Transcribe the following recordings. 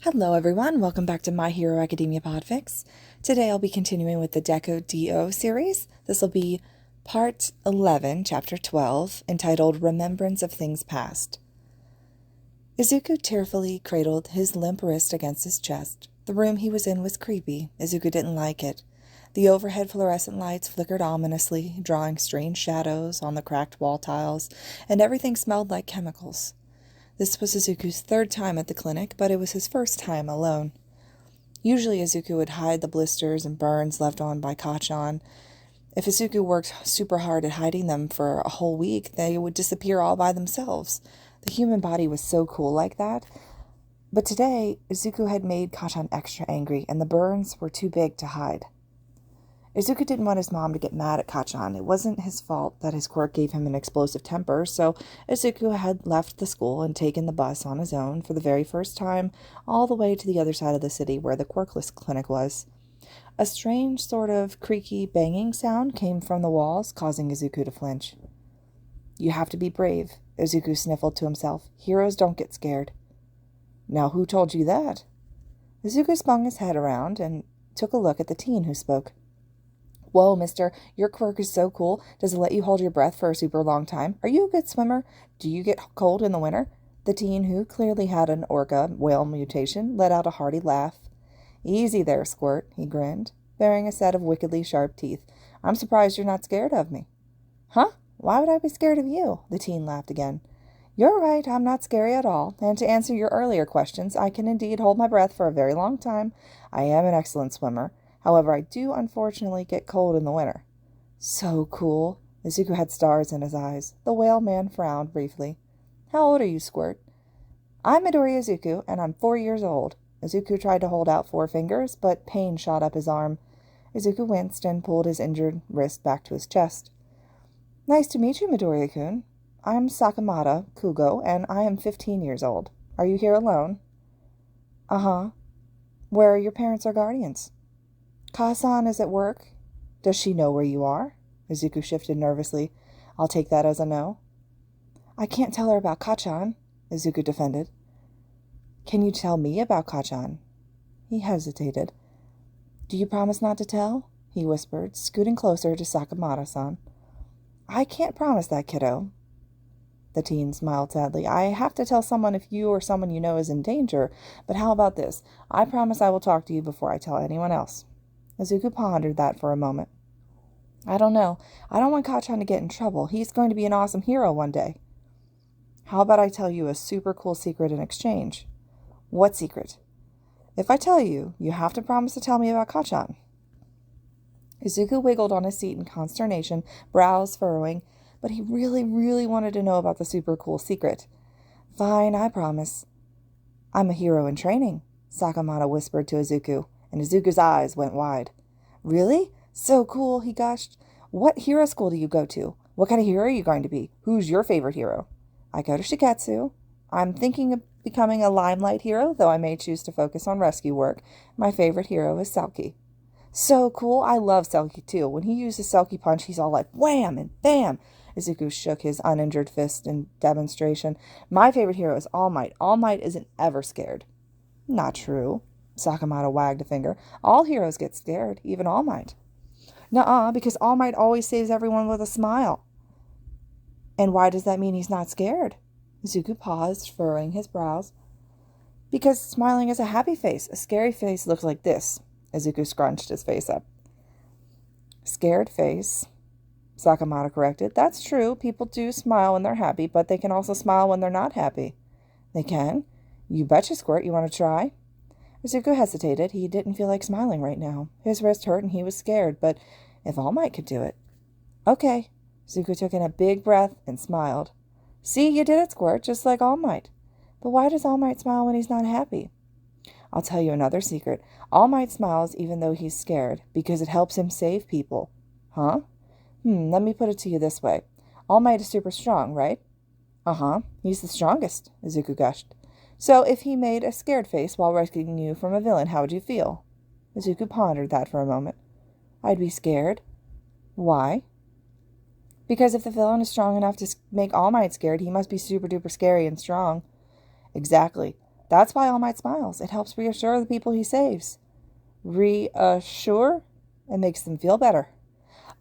Hello everyone, welcome back to My Hero Academia Podfics. Today I'll be continuing with the Deku D.O series. This will be part 11, chapter 12, entitled Remembrance of Things Past. Izuku tearfully cradled his limp wrist against his chest. The room he was in was creepy. Izuku didn't like it. The overhead fluorescent lights flickered ominously, drawing strange shadows on the cracked wall tiles, and everything smelled like chemicals. This was Izuku's third time at the clinic, but it was his first time alone. Usually Izuku would hide the blisters and burns left on by Kachan. If Izuku worked super hard at hiding them for a whole week, they would disappear all by themselves. The human body was so cool like that. But today, Izuku had made Kachan extra angry, and the burns were too big to hide. Izuku didn't want his mom to get mad at Kachan. It wasn't his fault that his quirk gave him an explosive temper, so Izuku had left the school and taken the bus on his own for the very first time all the way to the other side of the city where the quirkless clinic was. A strange sort of creaky banging sound came from the walls, causing Izuku to flinch. "You have to be brave," Izuku sniffled to himself. "Heroes don't get scared." "Now who told you that?" Izuku spun his head around and took a look at the teen who spoke. "Whoa, mister, your quirk is so cool. Does it let you hold your breath for a super long time? Are you a good swimmer? Do you get cold in the winter?" The teen, who clearly had an orca whale mutation, let out a hearty laugh. "Easy there, Squirt," he grinned, baring a set of wickedly sharp teeth. "I'm surprised you're not scared of me." "Huh? Why would I be scared of you?" The teen laughed again. "You're right, I'm not scary at all, and to answer your earlier questions, I can indeed hold my breath for a very long time. I am an excellent swimmer. However, I do unfortunately get cold in the winter." "So cool." Izuku had stars in his eyes. The whale man frowned briefly. "How old are you, Squirt?" "I'm Midori Izuku, and I'm 4 years old." Izuku tried to hold out 4 fingers, but pain shot up his arm. Izuku winced and pulled his injured wrist back to his chest. "Nice to meet you, Midori-kun. I'm Sakamata, Kugo, and I am 15 years old. Are you here alone?" "Uh-huh." "Where are your parents or guardians?" "Kachan is at work." "Does she know where you are?" Izuku shifted nervously. "I'll take that as a no." "I can't tell her about Kachan," Izuku defended. "Can you tell me about Kachan?" He hesitated. "Do you promise not to tell?" he whispered, scooting closer to Sakamata-san. "I can't promise that, kiddo." The teen smiled sadly. "I have to tell someone if you or someone you know is in danger, but how about this? I promise I will talk to you before I tell anyone else." Izuku pondered that for a moment. "I don't know. I don't want Kachan to get in trouble. He's going to be an awesome hero one day." "How about I tell you a super cool secret in exchange?" "What secret?" "If I tell you, you have to promise to tell me about Kachan." Izuku wiggled on his seat in consternation, brows furrowing, but he really, really wanted to know about the super cool secret. "Fine, I promise." "I'm a hero in training," Sakamata whispered to Izuku, and Izuku's eyes went wide. "Really? So cool," he gushed. "What hero school do you go to? What kind of hero are you going to be? Who's your favorite hero?" "I go to Shigetsu. I'm thinking of becoming a limelight hero, though I may choose to focus on rescue work. My favorite hero is Selkie." "So cool. I love Selkie, too. When he uses Selkie Punch, he's all like, wham and bam." Izuku shook his uninjured fist in demonstration. "My favorite hero is All Might. All Might isn't ever scared." "Not true." Sakamata wagged a finger. "All heroes get scared, even All Might." "Nuh-uh, because All Might always saves everyone with a smile." "And why does that mean he's not scared?" Izuku paused, furrowing his brows. "Because smiling is a happy face. A scary face looks like this." Izuku scrunched his face up. "Scared face," Sakamata corrected. "That's true. People do smile when they're happy, but they can also smile when they're not happy." "They can? You betcha, Squirt. You want to try?" Izuku hesitated. He didn't feel like smiling right now. His wrist hurt and he was scared, but if All Might could do it. "Okay." Izuku took in a big breath and smiled. "See, you did it, Squirt, just like All Might." "But why does All Might smile when he's not happy?" "I'll tell you another secret. All Might smiles even though he's scared, because it helps him save people." "Huh?" Let me put it to you this way. All Might is super strong, right?" "Uh-huh. He's the strongest," Izuku gushed. "So if he made a scared face while rescuing you from a villain, how would you feel?" Izuku pondered that for a moment. "I'd be scared." "Why?" "Because if the villain is strong enough to make All Might scared, he must be super duper scary and strong." "Exactly. That's why All Might smiles. It helps reassure the people he saves. Reassure? It makes them feel better.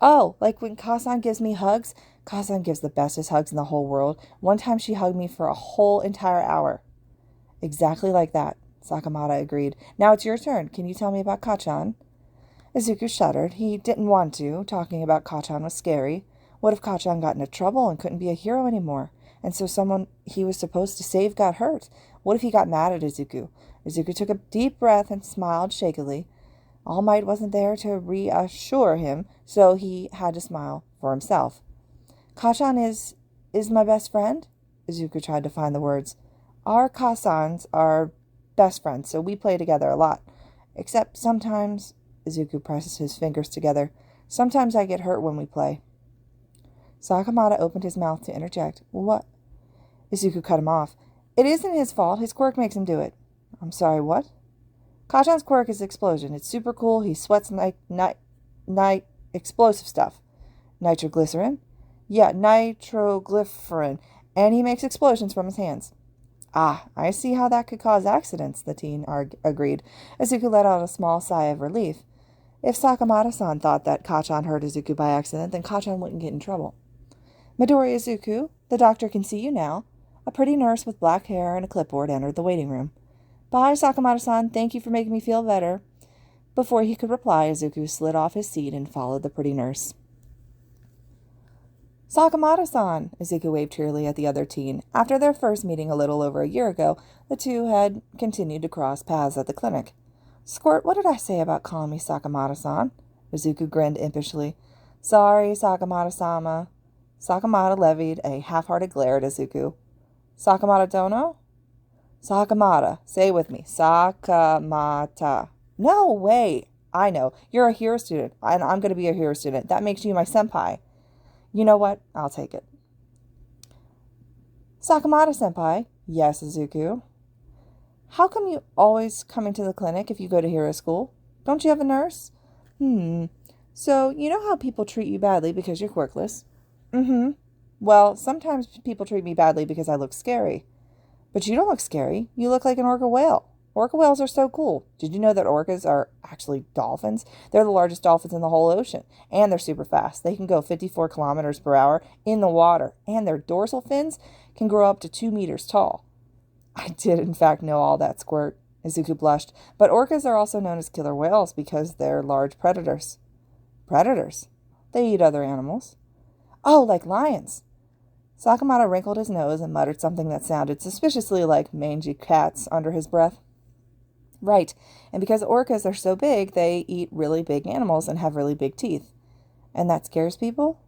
Oh, like when Kasan gives me hugs? Kasan gives the bestest hugs in the whole world. One time she hugged me for a whole entire hour. Exactly like that, Sakamata agreed. Now it's your turn. Can you tell me about Kachan? Izuku shuddered. He didn't want to. Talking about Kachan was scary. What if Kachan got into trouble and couldn't be a hero anymore? And so someone he was supposed to save got hurt? What if he got mad at Izuku? Izuku took a deep breath and smiled shakily. All Might wasn't there to reassure him, so he had to smile for himself. Kachan is my best friend? Izuku tried to find the words. Our Kasans are best friends, so we play together a lot. Except sometimes, Izuku presses his fingers together, sometimes I get hurt when we play. Sakamata opened his mouth to interject. What? Izuku cut him off. It isn't his fault. His quirk makes him do it. I'm sorry, what? Kachan's quirk is explosion. It's super cool. He sweats explosive stuff. Nitroglycerin? Yeah, nitroglycerin. And he makes explosions from his hands. Ah, I see how that could cause accidents, the teen agreed. Izuku let out a small sigh of relief. If Sakamata-san thought that Kachan hurt Izuku by accident, then Kachan wouldn't get in trouble. Midori Izuku, the doctor can see you now. A pretty nurse with black hair and a clipboard entered the waiting room. Bye, Sakamata-san. Thank you for making me feel better. Before he could reply, Izuku slid off his seat and followed the pretty nurse. Sakamata-san, Izuku waved cheerily at the other teen. After their first meeting a little over a year ago, the two had continued to cross paths at the clinic. Squirt, what did I say about calling me Sakamata-san? Izuku grinned impishly. Sorry, Sakamata-sama. Sakamata levied a half-hearted glare at Izuku. Sakamata Dono? Sakamata. Say it with me. Sakamata. No, wait. I know. You're a hero student, and I'm going to be a hero student. That makes you my senpai. You know what? I'll take it. Sakamata-senpai. Yes, Izuku. How come you always come into the clinic if you go to hero school? Don't you have a nurse? So, you know how people treat you badly because you're quirkless? Well, sometimes people treat me badly because I look scary. But you don't look scary. You look like an orca whale. Orca whales are so cool. Did you know that orcas are actually dolphins? They're the largest dolphins in the whole ocean. And they're super fast. They can go 54 kilometers per hour in the water. And their dorsal fins can grow up to 2 meters tall. I did, in fact, know all that, Squirt. Izuku blushed. But orcas are also known as killer whales because they're large predators. Predators? They eat other animals. Oh, like lions. Sakamata wrinkled his nose and muttered something that sounded suspiciously like mangy cats under his breath. Right, and because orcas are so big, they eat really big animals and have really big teeth. And that scares people?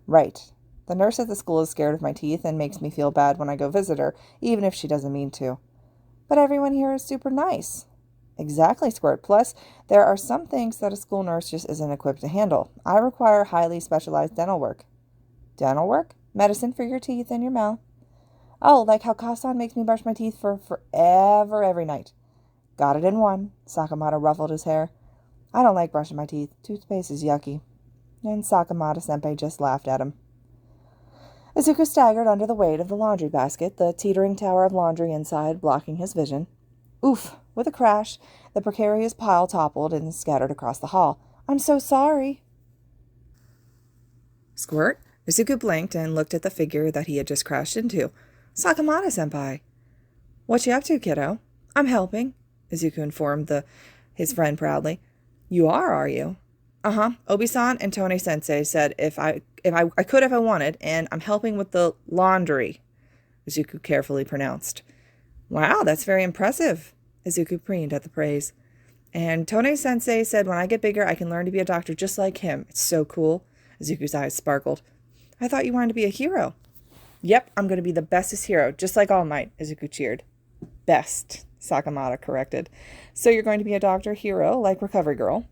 Right. The nurse at the school is scared of my teeth and makes me feel bad when I go visit her, even if she doesn't mean to. But everyone here is super nice. Exactly, Squirt. Plus, there are some things that a school nurse just isn't equipped to handle. I require highly specialized dental work. Dental work? Medicine for your teeth and your mouth. Oh, like how Kasan makes me brush my teeth for forever every night. Got it in one. Sakamata ruffled his hair. I don't like brushing my teeth. Toothpaste is yucky. And Sakamata-senpai just laughed at him. Izuku staggered under the weight of the laundry basket, the teetering tower of laundry inside blocking his vision. Oof! With a crash, the precarious pile toppled and scattered across the hall. I'm so sorry. Squirt? Izuku blinked and looked at the figure that he had just crashed into. Sakamata-senpai. What you up to, kiddo? I'm helping, Izuku informed his friend proudly. You are you? Uh-huh. Obi-san and Tone-sensei said if I could if I wanted, and I'm helping with the laundry, Izuku carefully pronounced. Wow, that's very impressive, Izuku preened at the praise. And Tone-sensei said when I get bigger, I can learn to be a doctor just like him. It's so cool. Izuku's eyes sparkled. I thought you wanted to be a hero. Yep, I'm going to be the bestest hero, just like All Might, Izuku cheered. Best, Sakamata corrected. So you're going to be a doctor hero, like Recovery Girl?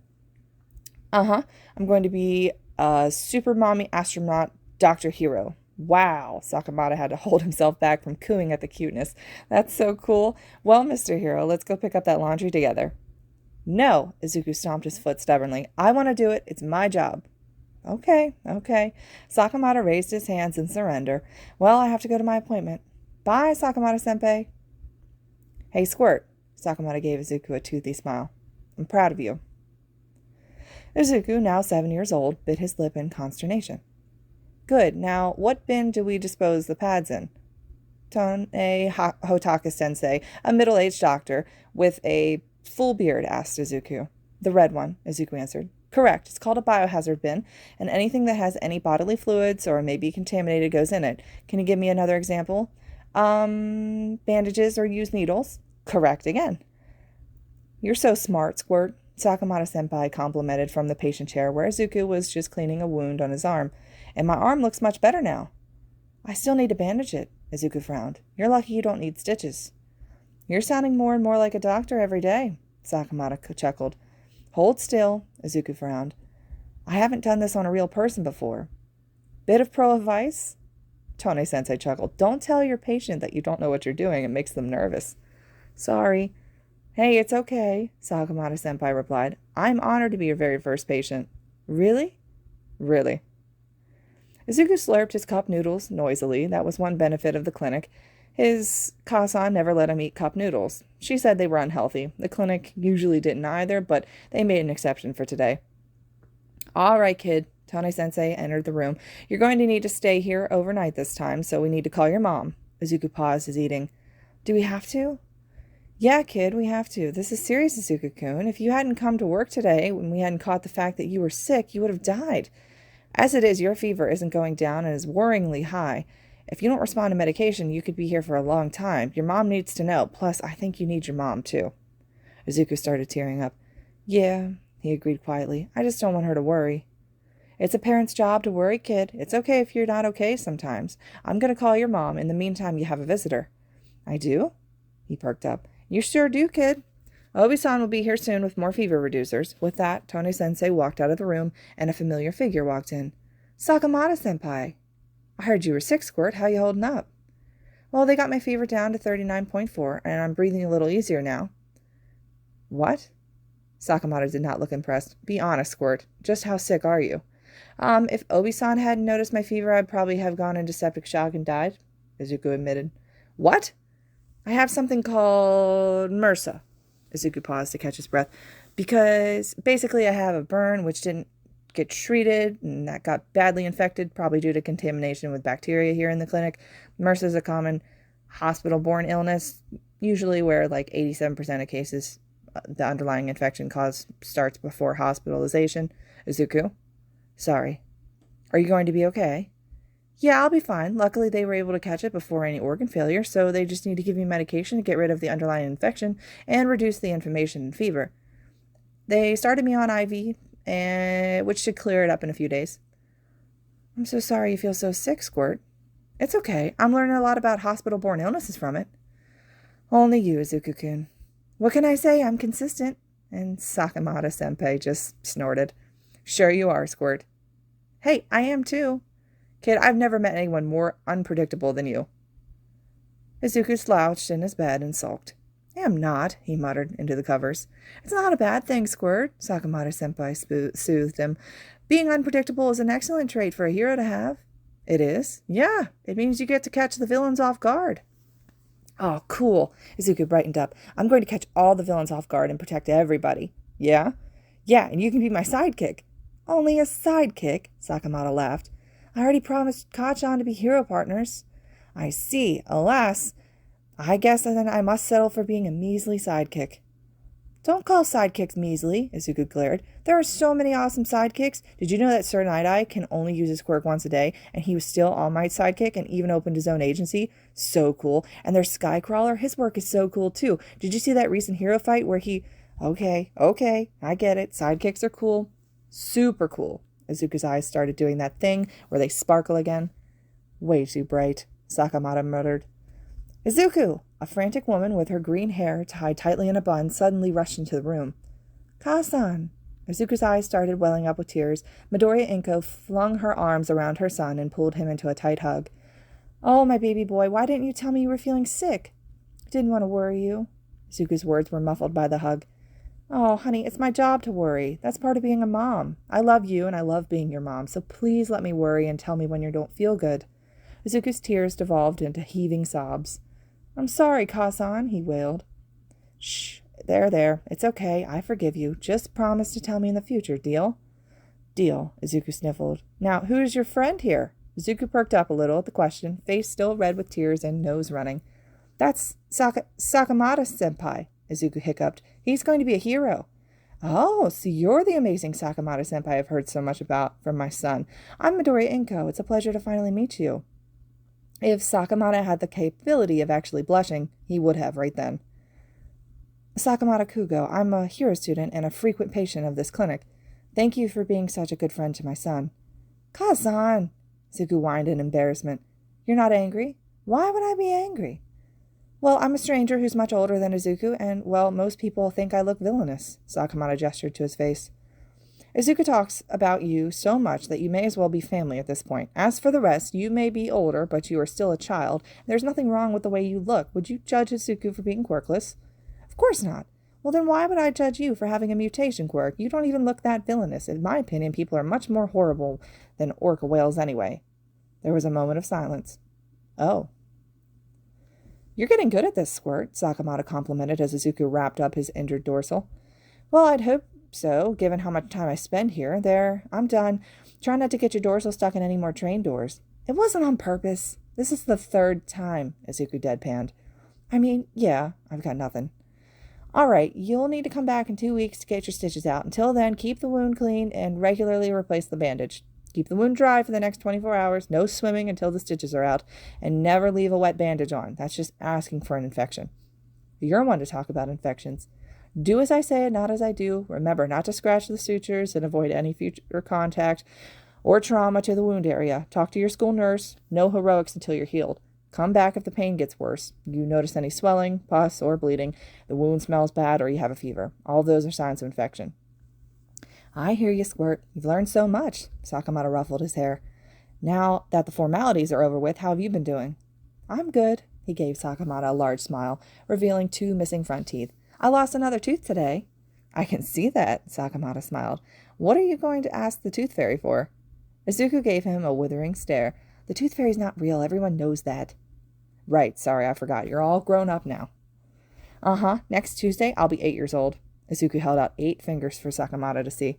Uh-huh. I'm going to be a super mommy astronaut doctor hero. Wow, Sakamata had to hold himself back from cooing at the cuteness. That's so cool. Well, Mr. Hero, let's go pick up that laundry together. No, Izuku stomped his foot stubbornly. I want to do it. It's my job. Okay. Sakamata raised his hands in surrender. Well, I have to go to my appointment. Bye, Sakamata-senpai. Hey, Squirt. Sakamata gave Izuku a toothy smile. I'm proud of you. Izuku, now 7 years old, bit his lip in consternation. Good. Now, what bin do we dispose the pads in? Tone Hotaka-sensei, a middle-aged doctor with a full beard, asked Izuku. The red one, Izuku answered. Correct. It's called a biohazard bin, and anything that has any bodily fluids or may be contaminated goes in it. Can you give me another example? Bandages or used needles? Correct again. You're so smart, Squirt, Sakamata-senpai complimented from the patient chair where Izuku was just cleaning a wound on his arm. And my arm looks much better now. I still need to bandage it, Izuku frowned. You're lucky you don't need stitches. You're sounding more and more like a doctor every day, Sakamata chuckled. Hold still, Izuku frowned. I haven't done this on a real person before. Bit of pro advice? Tone-sensei chuckled. Don't tell your patient that you don't know what you're doing. It makes them nervous. Sorry. Hey, it's okay, Sakamata-senpai replied. I'm honored to be your very first patient. Really? Really. Izuku slurped his cup noodles noisily. That was one benefit of the clinic. His Kasan never let him eat cup noodles. She said they were unhealthy. The clinic usually didn't either, but they made an exception for today. All right, kid. Tone-sensei entered the room. You're going to need to stay here overnight this time, so we need to call your mom. Izuku paused his eating. Do we have to? Yeah, kid, we have to. This is serious, Izuku-kun. If you hadn't come to work today, when we hadn't caught the fact that you were sick, you would have died. As it is, your fever isn't going down and is worryingly high. If you don't respond to medication, you could be here for a long time. Your mom needs to know. Plus, I think you need your mom, too. Izuku started tearing up. Yeah, he agreed quietly. I just don't want her to worry. It's a parent's job to worry, kid. It's okay if you're not okay sometimes. I'm going to call your mom. In the meantime, you have a visitor. I do? He perked up. You sure do, kid. Obi-san will be here soon with more fever reducers. With that, Tone-sensei walked out of the room, and a familiar figure walked in. Sakamata-senpai. I heard you were sick, Squirt. How you holding up? Well, they got my fever down to 39.4, and I'm breathing a little easier now. What? Sakamata did not look impressed. Be honest, Squirt. Just how sick are you? If Obi-san hadn't noticed my fever, I'd probably have gone into septic shock and died, Izuku admitted. What? I have something called MRSA. Izuku paused to catch his breath. Because basically I have a burn which didn't get treated and that got badly infected, probably due to contamination with bacteria here in the clinic. MRSA is a common hospital-borne illness, usually where like 87% of cases, the underlying infection cause starts before hospitalization. Izuku? Sorry. Are you going to be okay? Yeah, I'll be fine. Luckily, they were able to catch it before any organ failure, so they just need to give me medication to get rid of the underlying infection and reduce the inflammation and fever. They started me on IV, which should clear it up in a few days. I'm so sorry you feel so sick, Squirt. It's okay. I'm learning a lot about hospital-borne illnesses from it. Only you, Izuku-kun. What can I say? I'm consistent. And Sakamata-senpai just snorted. Sure you are, Squirt. Hey, I am too. Kid, I've never met anyone more unpredictable than you. Izuku slouched in his bed and sulked. I am not, he muttered into the covers. It's not a bad thing, Squirt, Sakamata-senpai soothed him. Being unpredictable is an excellent trait for a hero to have. It is? Yeah, it means you get to catch the villains off guard. Oh, cool. Izuku brightened up. I'm going to catch all the villains off guard and protect everybody. Yeah? Yeah, and you can be my sidekick. Only a sidekick, Sakamata laughed. I already promised Kachan to be hero partners. I see. Alas, I guess then I must settle for being a measly sidekick. Don't call sidekicks measly, Izuku glared. There are so many awesome sidekicks. Did you know that Sir Night-Eye can only use his quirk once a day, and he was still All Might's sidekick and even opened his own agency? So cool. And there's Skycrawler. His work is so cool, too. Did you see that recent hero fight where he... Okay, I get it. Sidekicks are cool. Super cool. Izuku's eyes started doing that thing where they sparkle again. Way too bright, Sakamata muttered. Izuku! A frantic woman with her green hair tied tightly in a bun suddenly rushed into the room. Kasan! Izuku's eyes started welling up with tears. Midoriya Inko flung her arms around her son and pulled him into a tight hug. Oh, my baby boy, why didn't you tell me you were feeling sick? Didn't want to worry you. Izuku's words were muffled by the hug. Oh, honey, it's my job to worry. That's part of being a mom. I love you and I love being your mom, so please let me worry and tell me when you don't feel good. Izuku's tears devolved into heaving sobs. I'm sorry, Kasan, he wailed. Shh, there. It's okay. I forgive you. Just promise to tell me in the future, deal? Deal, Izuku sniffled. Now, who is your friend here? Izuku perked up a little at the question, face still red with tears and nose running. That's Sakamata Senpai, Izuku hiccuped. He's going to be a hero. Oh, so you're the amazing Sakamata Senpai I've heard so much about from my son. I'm Midori Inko. It's a pleasure to finally meet you. If Sakamata had the capability of actually blushing, he would have right then. Sakamata Kugo, I'm a hero student and a frequent patient of this clinic. Thank you for being such a good friend to my son. Kazan, Izuku whined in embarrassment. You're not angry? Why would I be angry? Well, I'm a stranger who's much older than Izuku, and, well, most people think I look villainous, Sakamata gestured to his face. Izuku talks about you so much that you may as well be family at this point. As for the rest, you may be older, but you are still a child. There's nothing wrong with the way you look. Would you judge Izuku for being quirkless? Of course not. Well, then why would I judge you for having a mutation quirk? You don't even look that villainous. In my opinion, people are much more horrible than orca whales anyway. There was a moment of silence. Oh. You're getting good at this, Squirt, Sakamata complimented as Izuku wrapped up his injured dorsal. Well, I'd hope so, given how much time I spend here. There, I'm done. Try not to get your dorsal stuck in any more train doors. It wasn't on purpose. This is the third time, Izuku deadpanned. I mean, yeah, I've got nothing. All right, you'll need to come back in 2 weeks to get your stitches out. Until then, keep the wound clean and regularly replace the bandage. Keep the wound dry for the next 24 hours. No swimming until the stitches are out. And never leave a wet bandage on. That's just asking for an infection. You're one to talk about infections. Do as I say and not as I do. Remember not to scratch the sutures and avoid any future contact or trauma to the wound area. Talk to your school nurse. No heroics until you're healed. Come back if the pain gets worse. You notice any swelling, pus, or bleeding, the wound smells bad, or you have a fever. All those are signs of infection. I hear you, Squirt. You've learned so much. Sakamata ruffled his hair. Now that the formalities are over with, how have you been doing? I'm good, he gave Sakamata a large smile, revealing 2 missing front teeth. I lost another tooth today. I can see that, Sakamata smiled. What are you going to ask the tooth fairy for? Izuku gave him a withering stare. The tooth fairy's not real. Everyone knows that. Right, sorry, I forgot. You're all grown up now. Uh-huh. Next Tuesday, I'll be 8 years old. Izuku held out 8 fingers for Sakamata to see.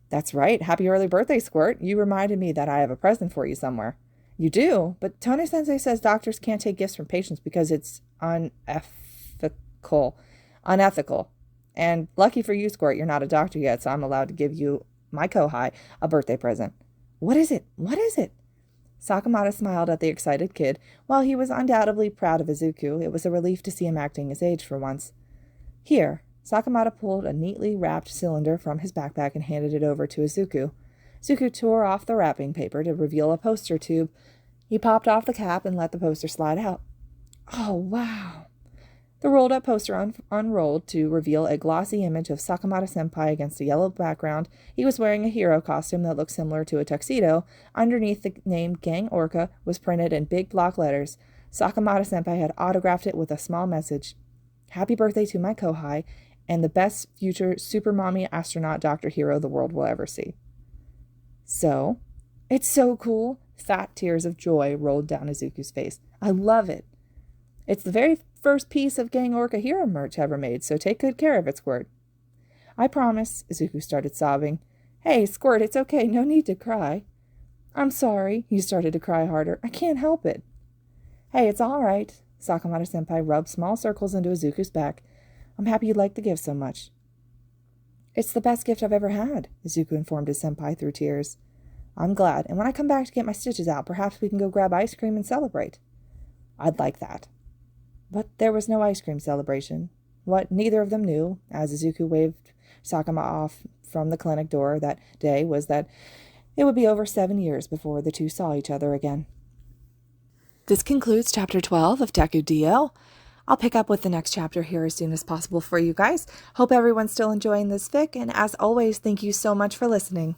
That's right. Happy early birthday, Squirt. You reminded me that I have a present for you somewhere. You do? But Tone-sensei says doctors can't take gifts from patients because it's unethical. And lucky for you, Squirt, you're not a doctor yet, so I'm allowed to give you, my kohai, a birthday present. What is it? What is it? Sakamata smiled at the excited kid. While he was undoubtedly proud of Izuku, it was a relief to see him acting his age for once. Here, Sakamata pulled a neatly wrapped cylinder from his backpack and handed it over to Izuku. Izuku tore off the wrapping paper to reveal a poster tube. He popped off the cap and let the poster slide out. Oh, wow! The rolled-up poster unrolled to reveal a glossy image of Sakamata-senpai against a yellow background. He was wearing a hero costume that looked similar to a tuxedo. Underneath the name Gang Orca was printed in big block letters. Sakamata-senpai had autographed it with a small message. Happy birthday to my kohai, and the best future super mommy astronaut Dr. Hero the world will ever see. So, it's so cool. Fat tears of joy rolled down Izuku's face. I love it. It's the very first piece of Gang Orca Hero merch ever made, so take good care of it, Squirt. I promise, Izuku started sobbing. Hey, Squirt, it's okay, no need to cry. I'm sorry, he started to cry harder. I can't help it. Hey, it's all right. Sakamata-senpai rubbed small circles into Izuku's back. I'm happy you like the gift so much. It's the best gift I've ever had, Izuku informed his senpai through tears. I'm glad, and when I come back to get my stitches out, perhaps we can go grab ice cream and celebrate. I'd like that. But there was no ice cream celebration. What neither of them knew, as Izuku waved Sakama off from the clinic door that day, was that it would be over 7 years before the two saw each other again. This concludes Chapter 12 of Deku D.O. I'll pick up with the next chapter here as soon as possible for you guys. Hope everyone's still enjoying this fic, and as always, thank you so much for listening.